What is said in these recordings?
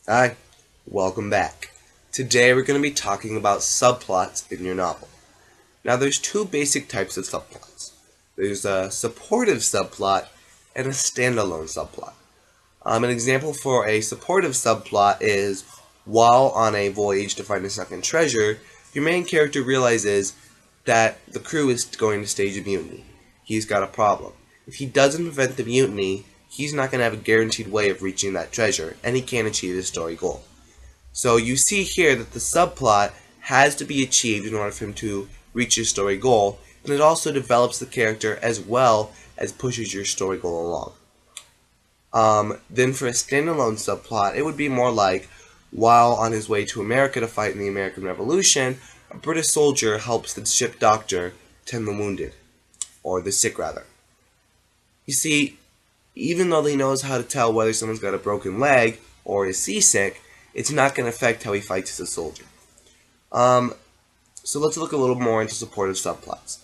Hi, welcome back. Today we're going to be talking about subplots in your novel. Now there's two basic types of subplots. There's a supportive subplot and a standalone subplot. An example for a supportive subplot is while on a voyage to find a sunken treasure, your main character realizes that the crew is going to stage a mutiny. He's got a problem. If he doesn't prevent the mutiny, he's not going to have a guaranteed way of reaching that treasure, and he can't achieve his story goal. So you see here that the subplot has to be achieved in order for him to reach his story goal, and it also develops the character as well as pushes your story goal along. Then for a standalone subplot, it would be more like while on his way to America to fight in the American Revolution, a British soldier helps the ship doctor tend the wounded, or the sick rather. You see, even though he knows how to tell whether someone's got a broken leg or is seasick, it's not going to affect how he fights as a soldier. So let's look a little more into supportive subplots.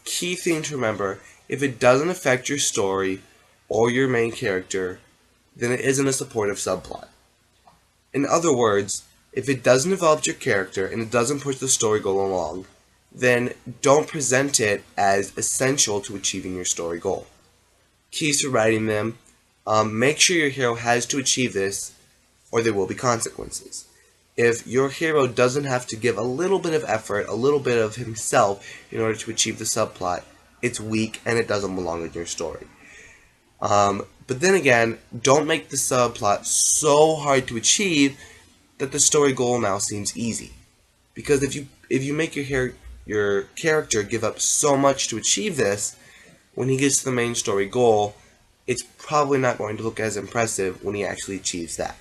Key thing to remember, if it doesn't affect your story or your main character, then it isn't a supportive subplot. In other words, if it doesn't develop your character and it doesn't push the story goal along, then don't present it as essential to achieving your story goal. Keys to writing them, make sure your hero has to achieve this or there will be consequences. If your hero doesn't have to give a little bit of effort, a little bit of himself in order to achieve the subplot, it's weak and it doesn't belong in your story. But then again, don't make the subplot so hard to achieve that the story goal now seems easy. Because if you make your character give up so much to achieve this, when he gets to the main story goal, it's probably not going to look as impressive when he actually achieves that.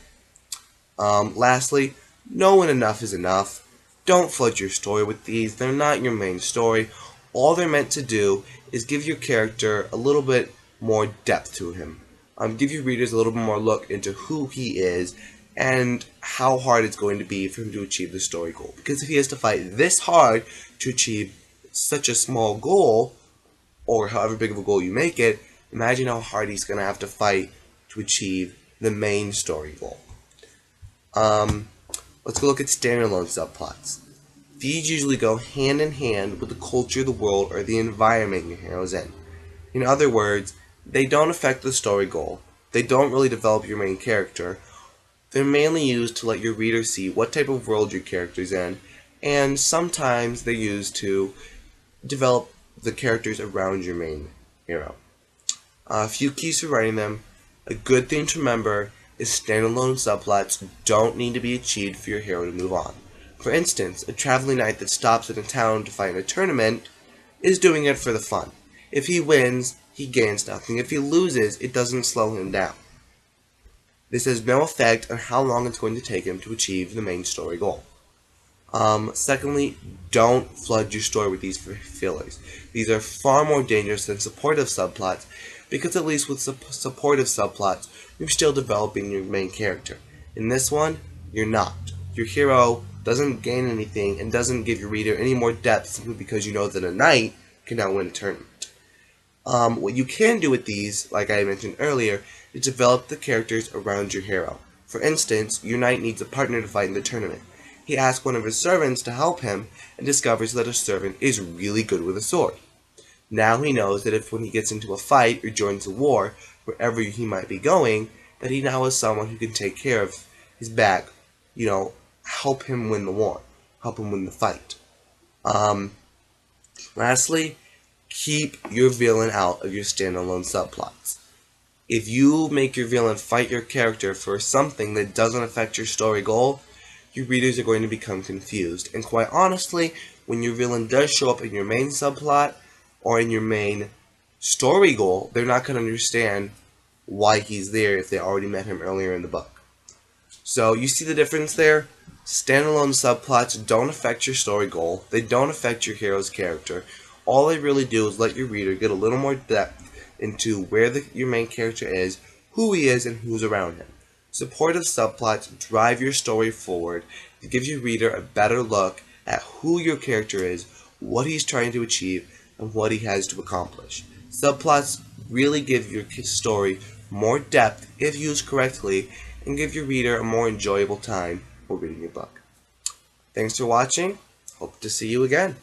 Lastly, know when enough is enough. Don't flood your story with these. They're not your main story. All they're meant to do is give your character a little bit more depth to him. Give your readers a little bit more look into who he is and how hard it's going to be for him to achieve the story goal. Because if he has to fight this hard to achieve such a small goal, or however big of a goal you make it, imagine how hard he's going to have to fight to achieve the main story goal. Let's go look at standalone subplots. These usually go hand in hand with the culture of the world or the environment your hero's in. In other words, they don't affect the story goal. They don't really develop your main character. They're mainly used to let your reader see what type of world your character's in, and sometimes they're used to develop the characters around your main hero. A few keys for writing them. A good thing to remember is standalone subplots don't need to be achieved for your hero to move on. For instance, a traveling knight that stops in a town to fight in a tournament is doing it for the fun. If he wins, he gains nothing. If he loses, it doesn't slow him down. This has no effect on how long it's going to take him to achieve the main story goal. Secondly, don't flood your story with these fillers. These are far more dangerous than supportive subplots because at least with supportive subplots, you're still developing your main character. In this one, you're not. Your hero doesn't gain anything and doesn't give your reader any more depth simply because you know that a knight can now win a tournament. What you can do with these, like I mentioned earlier, is develop the characters around your hero. For instance, your knight needs a partner to fight in the tournament. He asks one of his servants to help him and discovers that his servant is really good with a sword. Now he knows that if when he gets into a fight or joins a war, wherever he might be going, that he now has someone who can take care of his back, help him win the war, help him win the fight. Lastly, keep your villain out of your standalone subplots. If you make your villain fight your character for something that doesn't affect your story goal, your readers are going to become confused. And quite honestly, when your villain does show up in your main subplot or in your main story goal, they're not going to understand why he's there if they already met him earlier in the book. So you see the difference there? Standalone subplots don't affect your story goal. They don't affect your hero's character. All they really do is let your reader get a little more depth into where your main character is, who he is, and who's around him. Supportive subplots drive your story forward to give your reader a better look at who your character is, what he's trying to achieve, and what he has to accomplish. Subplots really give your story more depth if used correctly, and give your reader a more enjoyable time while reading your book. Thanks for watching. Hope to see you again.